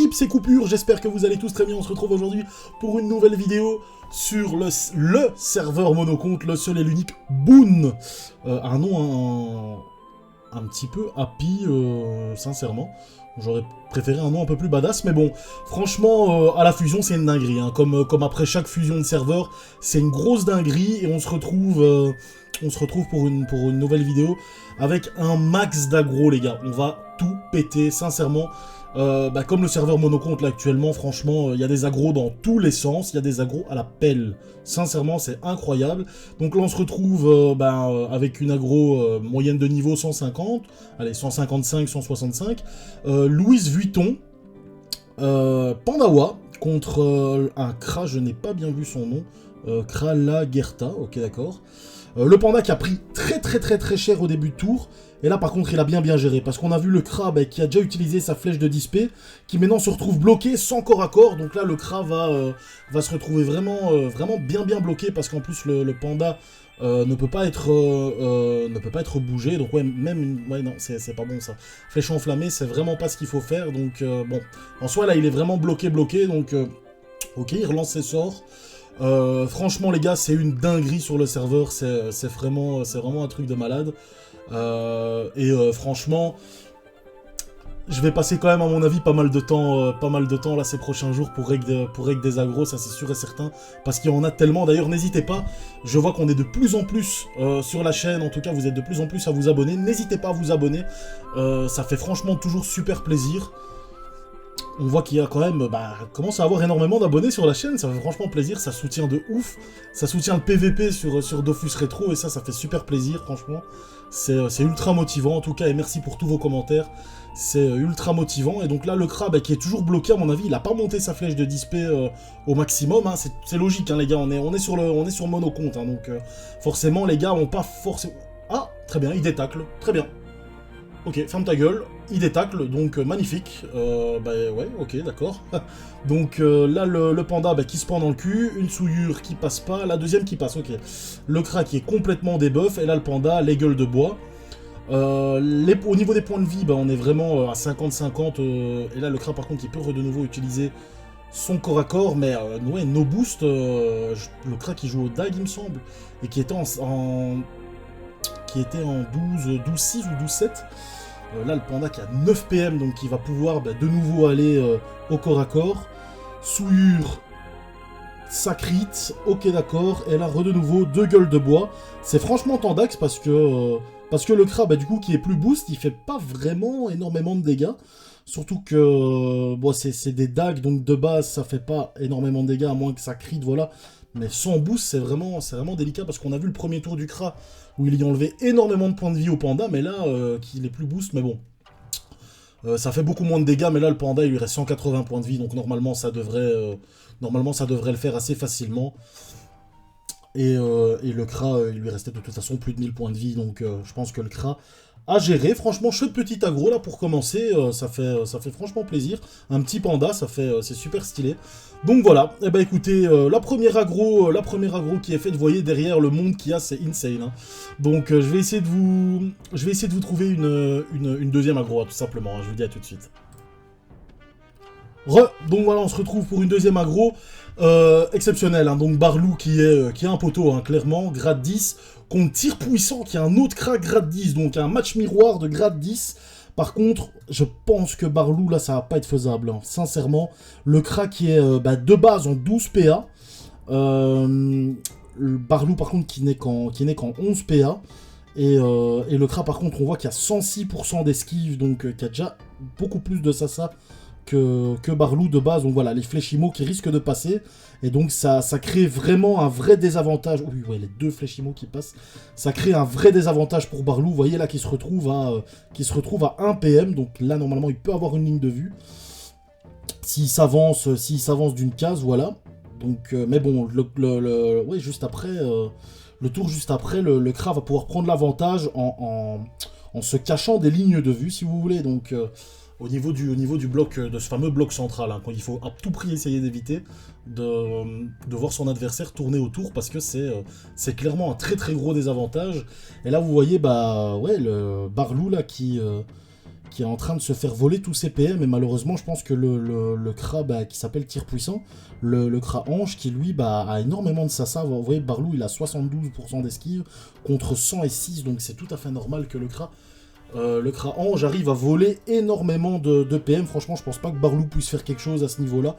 l'équipe, c'est Coupure, j'espère que vous allez tous très bien, on se retrouve aujourd'hui pour une nouvelle vidéo sur le serveur monocompte, le seul et l'unique Boon. Un nom un petit peu happy, sincèrement. J'aurais préféré un nom un peu plus badass, mais bon, franchement, à la fusion, c'est une dinguerie. Hein. Comme après chaque fusion de serveur, c'est une grosse dinguerie, et on se retrouve pour une nouvelle vidéo avec un max d'aggro, les gars. On va tout péter, sincèrement. Comme le serveur monocompte là actuellement, franchement, il y a des aggros dans tous les sens, il y a des aggros à la pelle. Sincèrement, c'est incroyable. Donc là, on se retrouve avec une aggro moyenne de niveau 150, allez, 155, 165. Louis Vuitton, Pandawa, contre un Kra, je n'ai pas bien vu son nom, Kra La Gerta, ok d'accord. Le panda qui a pris très cher au début de tour, et là par contre il a bien géré, parce qu'on a vu le Kra qui a déjà utilisé sa flèche de dispé, qui maintenant se retrouve bloqué sans corps à corps, donc là le Kra va se retrouver vraiment bien bloqué, parce qu'en plus le panda ne peut pas être bougé, donc ouais, non, c'est pas bon ça. Flèche enflammée, c'est vraiment pas ce qu'il faut faire, donc bon, en soi là il est vraiment bloqué, donc ok, il relance ses sorts. Franchement les gars, c'est une dinguerie sur le serveur, c'est vraiment un truc de malade. Franchement, je vais passer quand même à mon avis pas mal de temps là ces prochains jours pour règle des agros, ça c'est sûr et certain, parce qu'il y en a tellement. D'ailleurs n'hésitez pas, je vois qu'on est de plus en plus sur la chaîne, en tout cas vous êtes de plus en plus à vous abonner, n'hésitez pas à vous abonner, ça fait franchement toujours super plaisir. On voit qu'il y a quand même, commence à avoir énormément d'abonnés sur la chaîne, ça fait franchement plaisir, ça soutient de ouf, ça soutient le PVP sur Dofus Rétro, et ça fait super plaisir, franchement. C'est ultra motivant en tout cas, et merci pour tous vos commentaires, c'est ultra motivant. Et donc là, le Kra, qui est toujours bloqué à mon avis, il a pas monté sa flèche de dispé au maximum, hein. C'est logique, hein, les gars, on est sur monocompte, hein, donc forcément, les gars ont pas forcément... Ah, très bien, il détacle, très bien. Ok, ferme ta gueule, il détacle, donc magnifique, ouais, ok, d'accord. Donc là, le panda qui se prend dans le cul, une souillure qui passe pas, la deuxième qui passe, ok. Le Kra qui est complètement débuff, et là le panda, les gueules de bois. Au niveau des points de vie, on est vraiment à 50-50, et là le Kra par contre il peut de nouveau utiliser son corps à corps, mais ouais, no boost, le Kra qui joue au DAG il me semble, et qui était en 12-6 ou 12-7. Là, le panda qui a 9 PM, donc qui va pouvoir de nouveau aller au corps à corps. Souillure, ça crit, ok d'accord. Et là, de nouveau, 2 gueules de bois. C'est franchement tendax parce que le Kra, du coup, qui est plus boost, il fait pas vraiment énormément de dégâts. Surtout que c'est des dagues, donc de base, ça fait pas énormément de dégâts, à moins que ça crit, voilà. Mais sans boost, c'est vraiment délicat, parce qu'on a vu le premier tour du Kra, où il y enlevait énormément de points de vie au panda, mais là, qu'il est plus boost, mais bon. Ça fait beaucoup moins de dégâts, mais là, le panda, il lui reste 180 points de vie, donc normalement, ça devrait le faire assez facilement. Et le Kra, il lui restait de toute façon plus de 1000 points de vie, donc je pense que le Kra a géré. Franchement, chouette petit aggro, là, pour commencer, ça fait franchement plaisir. Un petit panda, c'est super stylé. Donc voilà, et écoutez, la première aggro qui est faite, vous voyez derrière le monde qu'il y a, c'est insane. Hein. Donc je vais essayer de vous trouver une deuxième aggro, tout simplement, hein, je vous dis à tout de suite. Donc voilà, on se retrouve pour une deuxième aggro exceptionnelle, hein. Donc Barlou qui est un poteau, hein, clairement, grade 10, contre Tir Puissant qui a un autre Kra grade 10, donc un match miroir de grade 10. Par contre, je pense que Barlou, là, ça va pas être faisable, hein. Sincèrement. Le Kra qui est de base en 12 PA. Barlou, par contre, qui n'est qu'en 11 PA. Et le Kra, par contre, on voit qu'il y a 106% d'esquive, donc qu'il y a déjà beaucoup plus de ça que Barlou de base. Donc voilà, les Fléchimo qui risquent de passer. Et donc ça crée vraiment un vrai désavantage. Oui, ouais, les 2 Fléchimo qui passent. Ça crée un vrai désavantage pour Barlou. Vous voyez là qui se retrouve à 1 PM. Donc là, normalement, il peut avoir une ligne de vue. S'il s'avance d'une case, voilà. Donc, mais bon, ouais, juste après, le tour juste après, le Kra va pouvoir prendre l'avantage en se cachant des lignes de vue, si vous voulez. Donc... au niveau du bloc, de ce fameux bloc central, hein, quand il faut à tout prix essayer d'éviter de voir son adversaire tourner autour, parce que c'est clairement un très gros désavantage. Et là vous voyez ouais, le Barlou là qui qui est en train de se faire voler tous ses PM, et malheureusement je pense que le Kra qui s'appelle Tir Puissant, le Kra Ange qui lui a énormément de sasa. Vous voyez Barlou il a 72% d'esquive contre 106, donc c'est tout à fait normal que le Kra Ange arrive à voler énormément de PM. Franchement je pense pas que Barlou puisse faire quelque chose à ce niveau là,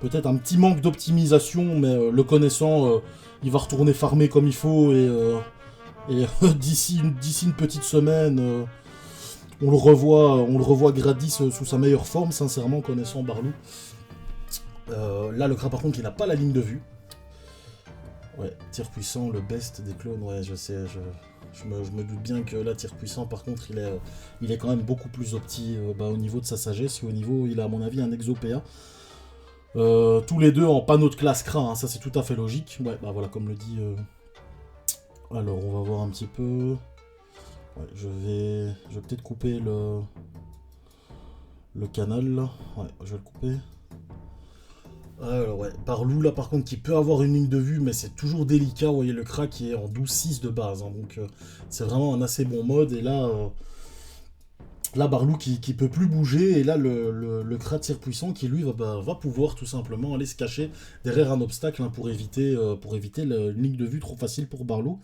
peut-être un petit manque d'optimisation, mais le connaissant il va retourner farmer comme il faut, et d'ici une petite semaine on le revoit Gradis sous sa meilleure forme, sincèrement, connaissant Barlou. Là, le Kra, par contre, il n'a pas la ligne de vue. Ouais, Tir Puissant, le best des clones, ouais, je sais, je me doute bien que là, Tir Puissant, par contre, il est quand même beaucoup plus opti au niveau de sa sagesse, et au niveau, il a, à mon avis, un exo-PA. Tous les deux en panneau de classe Kra, hein, ça c'est tout à fait logique. Ouais, bah voilà, comme le dit... Alors, on va voir un petit peu... Ouais, je vais peut-être couper le canal là. Ouais, je vais le couper. Alors ouais, Barlou là par contre qui peut avoir une ligne de vue, mais c'est toujours délicat. Vous voyez le Kra qui est en 12-6 de base, hein, donc c'est vraiment un assez bon mode. Et là, Barlou qui peut plus bouger, et là le Kra Tir Puissant qui lui va pouvoir tout simplement aller se cacher derrière un obstacle, hein, pour éviter une ligne de vue trop facile pour Barlou.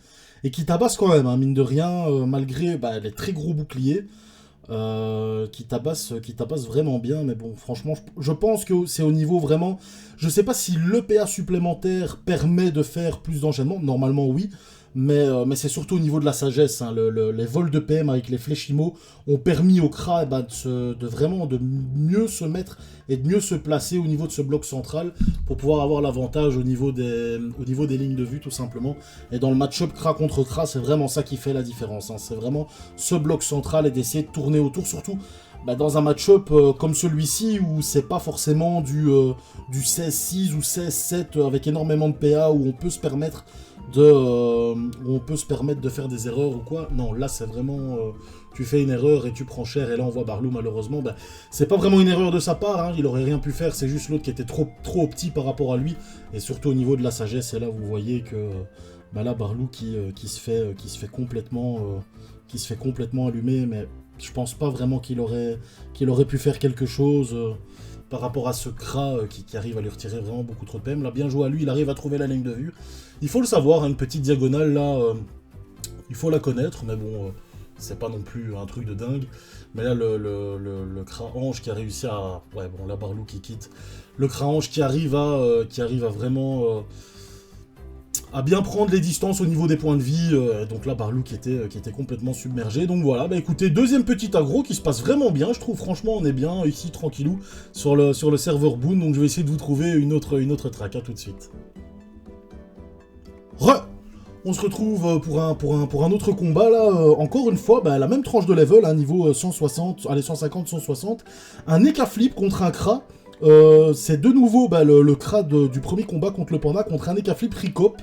Et qui tabasse quand même, hein, mine de rien, malgré les très gros boucliers, qui tabasse vraiment bien. Mais bon, franchement, je pense que c'est au niveau vraiment... Je sais pas si le PA supplémentaire permet de faire plus d'enchaînement, normalement oui, mais c'est surtout au niveau de la sagesse, hein. Les vols de PM avec les flèches IMO ont permis au Kra de vraiment de mieux se mettre et de mieux se placer au niveau de ce bloc central pour pouvoir avoir l'avantage au niveau des lignes de vue tout simplement. Et dans le match-up Kra contre Kra, c'est vraiment ça qui fait la différence, hein. C'est vraiment ce bloc central et d'essayer de tourner autour, surtout dans un match-up comme celui-ci où c'est pas forcément du 16-6 ou 16-7 avec énormément de PA où on peut se permettre de faire des erreurs ou quoi. Non, là c'est vraiment tu fais une erreur et tu prends cher. Et là on voit Barlou malheureusement, c'est pas vraiment une erreur de sa part, hein, il aurait rien pu faire, c'est juste l'autre qui était trop petit par rapport à lui, et surtout au niveau de la sagesse. Et là vous voyez que là Barlou qui se fait complètement allumer, mais je pense pas vraiment qu'il aurait pu faire quelque chose par rapport à ce Kra qui arrive à lui retirer vraiment beaucoup trop de PM. Là, bien joué à lui, il arrive à trouver la ligne de vue. Il faut le savoir, hein, une petite diagonale là, il faut la connaître, mais bon, c'est pas non plus un truc de dingue. Mais là, le Kra Ange qui a réussi à... Ouais, bon, là, Barlou qui quitte. Le Kra Ange qui arrive à vraiment... à bien prendre les distances au niveau des points de vie, donc là Barlou qui était complètement submergé. Donc voilà, écoutez, deuxième petit aggro qui se passe vraiment bien, je trouve. Franchement on est bien ici tranquillou sur le serveur Boon, donc je vais essayer de vous trouver une autre track, à tout de suite. On se retrouve pour un autre combat là, encore une fois, la même tranche de level, hein, niveau 160, allez 150, 160, un Eka Flip contre un Kra. C'est de nouveau le Kra du premier combat contre le Panda, contre un Eka Flip Recop.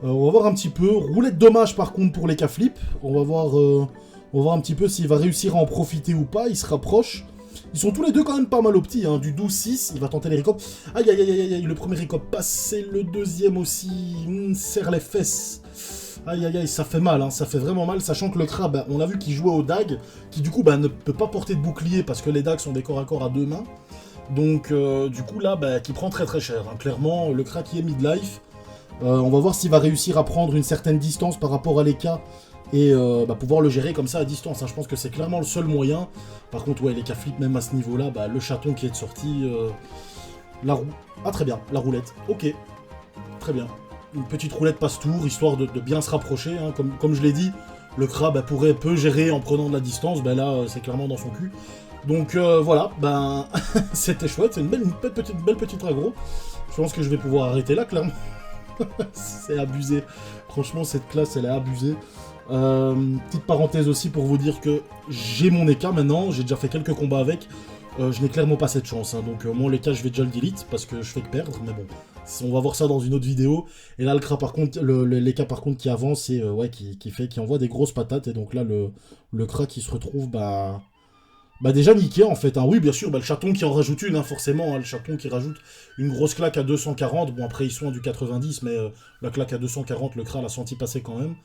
On va voir un petit peu. Roulette dommage par contre pour l'Eka Flip. On va voir un petit peu s'il va réussir à en profiter ou pas. Il se rapproche. Ils sont tous les deux quand même pas mal au petit, hein. Du 12-6, il va tenter les Recop. Aïe aïe aïe aïe aïe, le premier Recop passé, le deuxième aussi. Serre les fesses. Aïe aïe aïe, ça fait mal, hein, ça fait vraiment mal, sachant que le Kra, on a vu qu'il jouait au dag, qui du coup ne peut pas porter de bouclier parce que les dags sont des corps à corps à deux mains. Donc du coup là, qui prend très très cher, hein. Clairement, le Kra qui est midlife. On va voir s'il va réussir à prendre une certaine distance par rapport à l'Eka et pouvoir le gérer comme ça à distance, hein. Je pense que c'est clairement le seul moyen. Par contre, ouais, l'Eka Flip, même à ce niveau-là, le chaton qui est de sortie, la roue. Ah, très bien, la roulette. Ok, très bien. Une petite roulette passe-tour, histoire de bien se rapprocher, hein. Comme je l'ai dit, le Kra peut gérer en prenant de la distance, là, c'est clairement dans son cul. Donc voilà, c'était chouette, c'est une belle petite aggro. Je pense que je vais pouvoir arrêter là, clairement. C'est abusé. Franchement, cette classe, elle est abusée. Petite parenthèse aussi pour vous dire que j'ai mon Eka maintenant, j'ai déjà fait quelques combats avec. Je n'ai clairement pas cette chance, hein. Donc moi l'Eka je vais déjà le delete parce que je fais que perdre, mais bon, on va voir ça dans une autre vidéo. Et là le Kra par contre, l'Eka par contre qui avance et qui envoie des grosses patates. Et donc là le Kra qui se retrouve déjà niqué en fait, hein. Oui bien sûr, le chaton qui en rajoute une, hein, forcément, hein, le chaton qui rajoute une grosse claque à 240, bon après ils sont à du 90, mais la claque à 240, le Kra l'a senti passer quand même.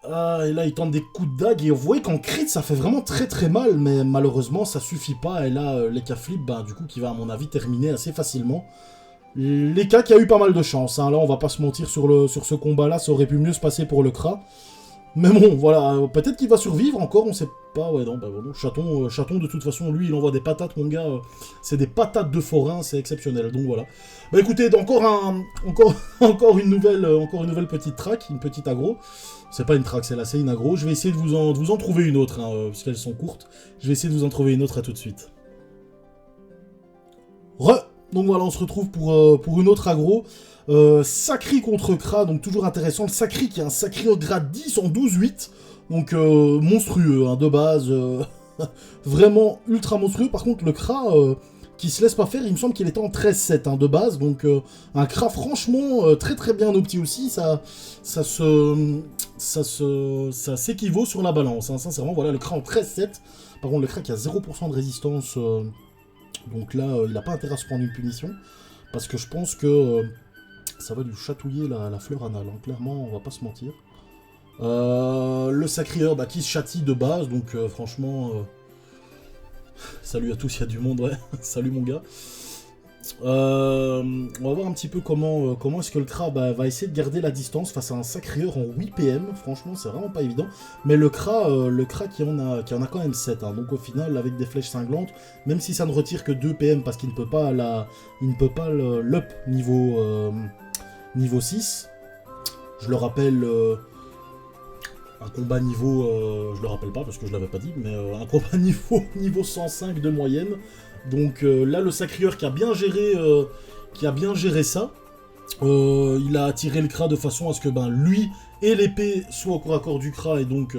Ah, et là, il tente des coups de dague, et vous voyez qu'en crit, ça fait vraiment très très mal, mais malheureusement, ça suffit pas, et là, l'Eka Flip, bah, du coup, qui va, à mon avis, terminer assez facilement. L'Eka qui a eu pas mal de chance, hein. Là, on va pas se mentir sur ce combat-là, ça aurait pu mieux se passer pour le Kra. Mais bon, voilà, peut-être qu'il va survivre encore, on sait pas, ouais, non, bah bon, chaton, de toute façon, lui, il envoie des patates, mon gars, c'est des patates de forain, c'est exceptionnel, donc voilà. Bah écoutez, encore une nouvelle petite track, une petite aggro. C'est pas une track, c'est une aggro. Je vais essayer de vous en trouver une autre, hein, parce qu'elles sont courtes. Je vais essayer de vous en trouver une autre, à tout de suite. Donc voilà, on se retrouve pour une autre aggro. Sacri contre Kra, donc toujours intéressant. Le Sacri qui a un Sacrieur grade 10 en 12-8. Donc monstrueux, hein, de base. Vraiment ultra monstrueux. Par contre, le Kra qui se laisse pas faire, il me semble qu'il était en 13-7 hein, de base. Donc un Kra franchement très très bien opti aussi. Ça s'équivaut sur la balance. Hein, sincèrement, voilà, le Kra en 13-7. Par contre, le Kra qui a 0% de résistance. Donc là, il n'a pas intérêt à se prendre une punition. Parce que je pense que ça va lui chatouiller la fleur anale. Hein. Clairement, on va pas se mentir. Le Sacrieur bah, qui se châtie de base. Donc franchement... salut à tous, il y a du monde, ouais. Salut mon gars. On va voir un petit peu comment est-ce que le Kra va essayer de garder la distance face à un Sacrieur en 8 PM. Franchement, c'est vraiment pas évident. Mais le Kra qui en a quand même 7. Hein. Donc au final, avec des flèches cinglantes, même si ça ne retire que 2 PM parce qu'il ne peut pas l'up niveau 6. Je le rappelle... un combat niveau... je le rappelle pas parce que je l'avais pas dit, mais un combat niveau 105 de moyenne. Donc là, le Sacrieur qui a bien géré ça, il a attiré le Kra de façon à ce que lui et l'épée soient au corps à corps du Kra, et donc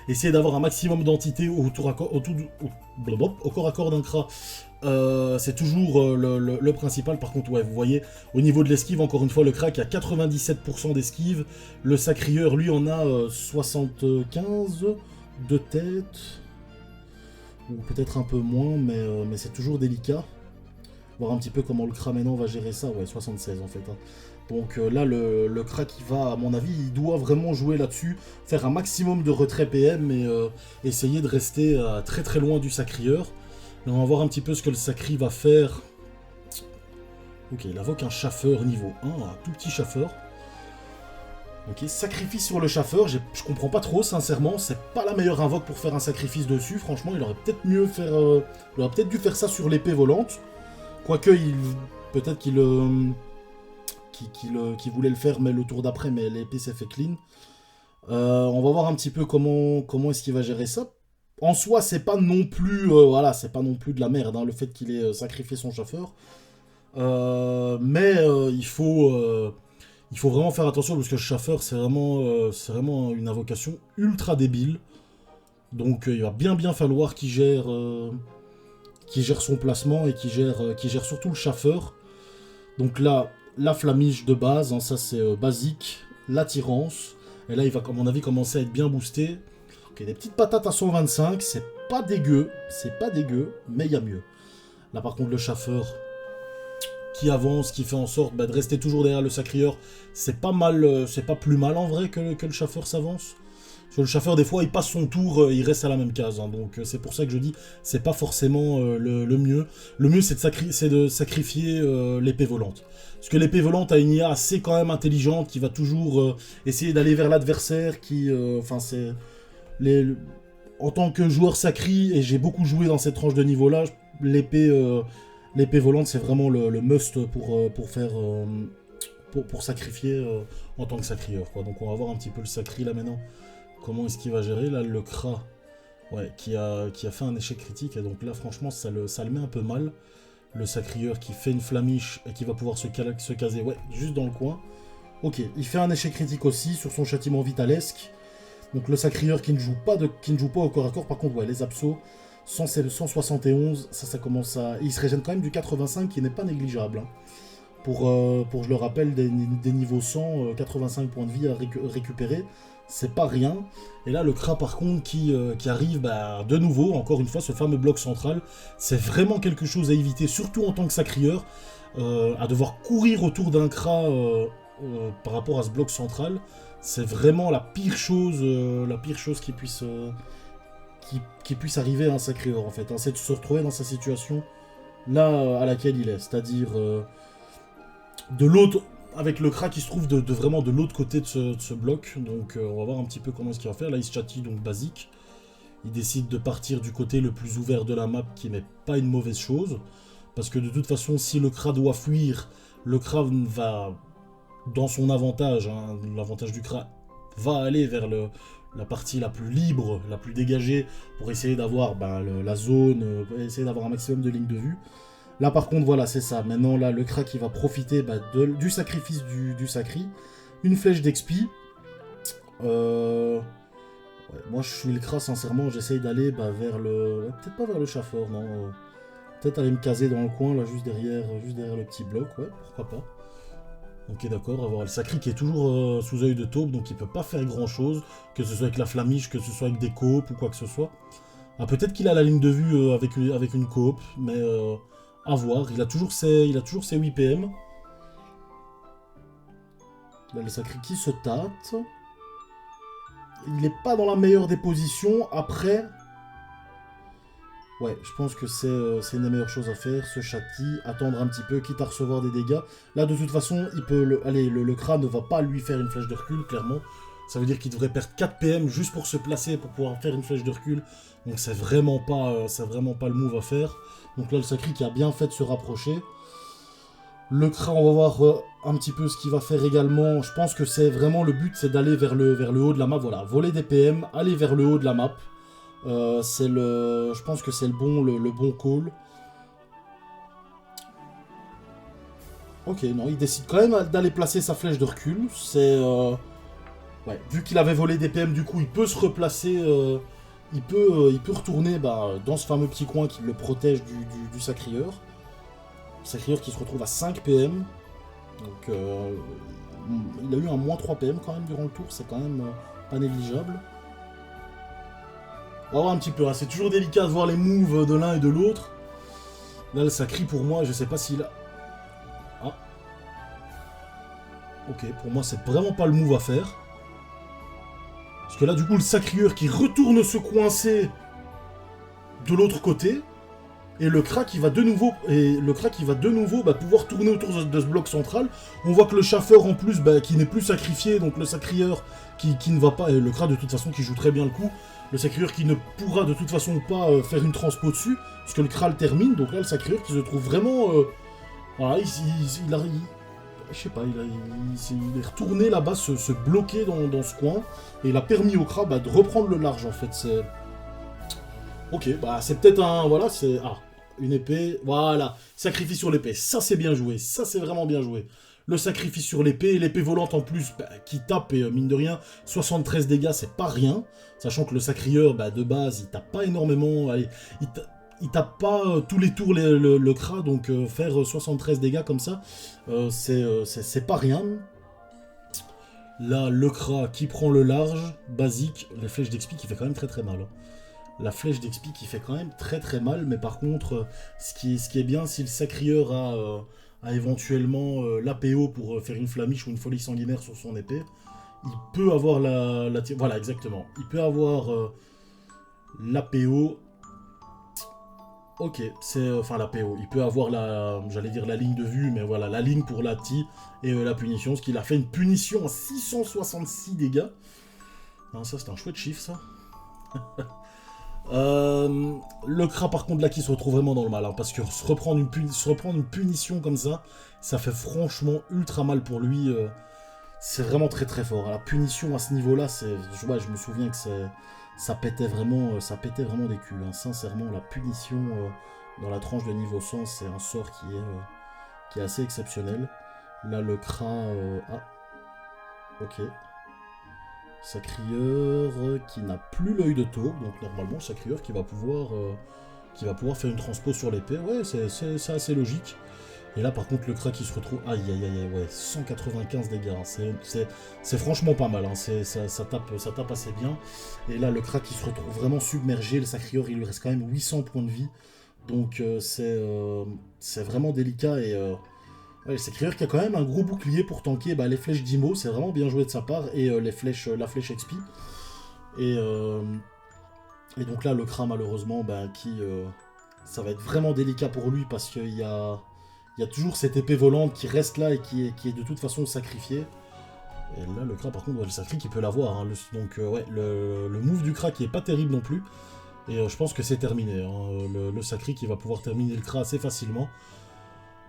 essayer d'avoir un maximum d'entités au corps à corps d'un Kra. C'est toujours le principal. Par contre, ouais, vous voyez, au niveau de l'esquive, encore une fois, le Kra qui a 97% d'esquive. Le Sacrieur, lui, en a 75 de tête. Ou peut-être un peu moins, mais c'est toujours délicat. Voir un petit peu comment le Kra maintenant va gérer ça. Ouais, 76 en fait. Hein. Donc là, le Kra qui va, à mon avis, il doit vraiment jouer là-dessus. Faire un maximum de retrait PM et essayer de rester très très loin du Sacrieur. Et on va voir un petit peu ce que le Sacri va faire. Ok, il invoque un chaffeur niveau 1, un tout petit chaffeur. Ok, sacrifice sur le chaffeur, je comprends pas trop, sincèrement, c'est pas la meilleure invoque pour faire un sacrifice dessus, franchement, il aurait peut-être dû faire ça sur l'épée volante, quoique, peut-être qu'il voulait le faire, mais le tour d'après, mais l'épée s'est fait clean. On va voir un petit peu comment est-ce qu'il va gérer ça. En soi, c'est pas non plus, c'est pas non plus de la merde, hein, le fait qu'il ait sacrifié son chaffeur, mais il faut vraiment faire attention parce que le chaffeur, c'est vraiment une invocation ultra débile. Donc il va bien falloir qu'il gère son placement et qu'il gère surtout le chaffeur. Donc là, la flamiche de base, hein, ça c'est basique, l'attirance. Et là, il va, à mon avis, commencer à être bien boosté. Ok, des petites patates à 125, c'est pas dégueu, mais il y a mieux. Là par contre, le chaffeur... qui avance, qui fait en sorte de rester toujours derrière le Sacrieur. C'est pas mal, c'est pas plus mal en vrai que le chaffeur s'avance. Parce que le chaffeur, des fois, il passe son tour, il reste à la même case. Hein, donc c'est pour ça que je dis, c'est pas forcément le mieux. Le mieux, c'est de sacrifier l'épée volante. Parce que l'épée volante a une IA assez quand même intelligente, qui va toujours essayer d'aller vers l'adversaire, en tant que joueur Sacri, et j'ai beaucoup joué dans cette tranche de niveau-là, l'épée volante, c'est vraiment le must pour sacrifier en tant que sacrieur, quoi. Donc on va voir un petit peu le Sacri là maintenant. Comment est-ce qu'il va gérer là le Kra, ouais, qui a fait un échec critique, et donc là franchement ça le met un peu mal. Le Sacrieur qui fait une flamiche et qui va pouvoir se caser, ouais, juste dans le coin. Ok, il fait un échec critique aussi sur son châtiment vitalesque. Donc le Sacrieur qui ne joue pas au corps à corps, par contre ouais, les absos. 171, ça commence à... Il se régène quand même du 85 qui n'est pas négligeable. Hein. Pour, je le rappelle, des niveaux 100, 85 points de vie à récupérer, c'est pas rien. Et là, le Kra par contre qui arrive de nouveau, encore une fois, ce fameux bloc central, c'est vraiment quelque chose à éviter, surtout en tant que Sacrieur, à devoir courir autour d'un Kra par rapport à ce bloc central. C'est vraiment la pire chose qui puisse arriver à un Sacré-Or, en fait. Hein. C'est de se retrouver dans sa situation là à laquelle il est. C'est-à-dire de l'autre, avec le Kra qui se trouve vraiment de l'autre côté de ce bloc. Donc on va voir un petit peu comment est-ce qu'il va faire. Là, il se châtie donc basique. Il décide de partir du côté le plus ouvert de la map, qui n'est pas une mauvaise chose. Parce que de toute façon, si le Kra doit fuir, le Kra va, dans son avantage, hein, l'avantage du Kra, va aller vers la partie la plus libre, la plus dégagée, pour essayer d'avoir la zone, essayer d'avoir un maximum de lignes de vue. Là par contre, voilà, c'est ça. Maintenant, là, le Kra qui va profiter du sacrifice du Sacri. Une flèche d'expi. Ouais, moi, je suis le Kra, sincèrement, j'essaye d'aller vers le... Peut-être pas vers le Chaffeur, non. Peut-être aller me caser dans le coin, là, juste derrière le petit bloc, ouais, pourquoi pas. Ok, d'accord, avoir le Sacri qui est toujours sous œil de taupe, donc il peut pas faire grand-chose, que ce soit avec la flamiche, que ce soit avec des coopes ou quoi que ce soit. Ah, peut-être qu'il a la ligne de vue avec une coop, mais à voir. Il a toujours ses 8 PM. Là, le Sacri qui se tâte. Il n'est pas dans la meilleure des positions. Après, ouais, je pense que c'est une des meilleures choses à faire. Se châtie, attendre un petit peu, quitte à recevoir des dégâts. Là, de toute façon, il peut le Kra ne va pas lui faire une flèche de recul, clairement. Ça veut dire qu'il devrait perdre 4 PM juste pour se placer, pour pouvoir faire une flèche de recul. Donc c'est vraiment pas le move à faire. Donc là, le Sacri qui a bien fait de se rapprocher. Le Kra, on va voir un petit peu ce qu'il va faire également. Je pense que c'est vraiment le but, c'est d'aller vers le haut de la map. Voilà, voler des PM, aller vers le haut de la map. Je pense que c'est le bon call. Ok, non, il décide quand même d'aller placer sa flèche de recul. C'est... ouais, vu qu'il avait volé des PM, du coup, il peut se replacer... il peut retourner dans ce fameux petit coin qui le protège du Sacrieur. Sacrieur qui se retrouve à 5 PM. Donc, il a eu un moins 3 PM quand même durant le tour. C'est quand même pas négligeable. On va voir un petit peu. Hein. C'est toujours délicat de voir les moves de l'un et de l'autre. Là, le Sacri, pour moi, je sais pas s'il a... Ah. Ok, pour moi, c'est vraiment pas le move à faire. Parce que là, du coup, le Sacrieur qui retourne se coincer de l'autre côté. Et le Kra qui va de nouveau, pouvoir tourner autour de ce bloc central. On voit que le Chaffeur en plus, qui n'est plus sacrifié, donc le Sacrieur qui ne va pas, et le Kra de toute façon qui joue très bien le coup, le Sacrieur qui ne pourra de toute façon pas faire une transpo dessus, parce que le Kra le termine, donc là le Sacrieur qui se trouve vraiment, voilà, je sais pas, il est retourné là-bas, se bloquer dans ce coin, et il a permis au Kra de reprendre le large en fait, c'est... Ok, c'est peut-être un, voilà, c'est... Ah, une épée, voilà, sacrifice sur l'épée, ça c'est bien joué, ça c'est vraiment bien joué. Le sacrifice sur l'épée, l'épée volante en plus, qui tape, et mine de rien, 73 dégâts, c'est pas rien, sachant que le Sacrieur, de base, il tape pas énormément, allez, il tape pas tous les tours le Kra, donc faire 73 dégâts comme ça, c'est pas rien. Là, le Kra qui prend le large, basique, les flèches d'expi qui fait quand même très très mal. Hein. La flèche d'expi qui fait quand même très très mal, mais par contre, ce qui est bien, si le Sacrieur a éventuellement l'APO pour faire une flamiche ou une folie sanguinaire sur son épée, il peut avoir voilà, exactement. Il peut avoir l'APO. Ok, enfin l'APO. Il peut avoir j'allais dire la ligne de vue, mais voilà, la ligne pour la TI et la punition, ce qu'il a fait une punition à 666 dégâts. Non, ça c'est un chouette chiffre, ça. Le Kra par contre là qui se retrouve vraiment dans le mal, hein, parce que se reprendre une punition comme ça fait franchement ultra mal pour lui. C'est vraiment très très fort. La punition à ce niveau-là, je me souviens que ça pétait vraiment des culs. Hein. Sincèrement, la punition dans la tranche de niveau 100, c'est un sort qui est assez exceptionnel. Là, le Kra... Ah, ok. Sacrieur qui n'a plus l'œil de taupe, donc normalement Sacrieur qui va pouvoir faire une transpo sur l'épée, ouais, c'est assez logique. Et là par contre le Kra qui se retrouve, aïe aïe aïe, ouais, 195 dégâts, hein. C'est franchement pas mal, hein. Ça tape assez bien. Et là le Kra qui se retrouve vraiment submergé, le Sacrieur il lui reste quand même 800 points de vie, donc c'est vraiment délicat et... Ouais, c'est Krieur qui a quand même un gros bouclier pour tanker les flèches d'Imo, c'est vraiment bien joué de sa part, et les flèches, la flèche XP. Et donc là, le Kra, malheureusement, ça va être vraiment délicat pour lui, parce qu'il y a toujours cette épée volante qui reste là, et qui est de toute façon sacrifiée. Et là, le Kra, par contre, le sacré qui peut l'avoir. Hein, donc, ouais, le move du Kra qui est pas terrible non plus. Et je pense que c'est terminé. Hein, le sacré qui va pouvoir terminer le Kra assez facilement.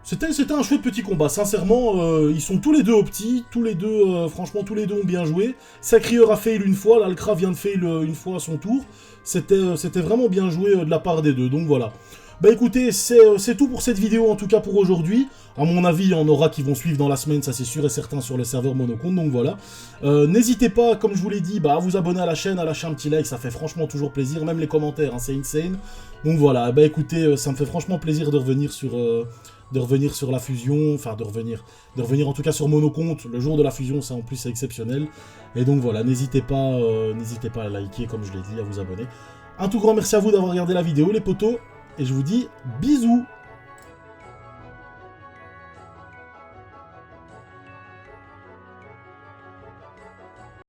C'était un chouette petit combat, sincèrement, ils sont tous les deux optis, tous les deux, franchement, tous les deux ont bien joué. Sacrieur a fail une fois, là, le Kra vient de fail une fois à son tour. C'était vraiment bien joué de la part des deux, donc voilà. Bah écoutez, c'est tout pour cette vidéo, en tout cas pour aujourd'hui. À mon avis, il y en aura qui vont suivre dans la semaine, ça c'est sûr et certain, sur le serveur Monocompte, donc voilà. N'hésitez pas, comme je vous l'ai dit, à vous abonner à la chaîne, à lâcher un petit like, ça fait franchement toujours plaisir, même les commentaires, hein, c'est insane. Donc voilà, bah écoutez, ça me fait franchement plaisir de revenir sur la fusion, enfin de revenir en tout cas sur Monocompte, le jour de la fusion, ça en plus c'est exceptionnel. Et donc voilà, n'hésitez pas à liker, comme je l'ai dit, à vous abonner. Un tout grand merci à vous d'avoir regardé la vidéo, les potos, et je vous dis bisous.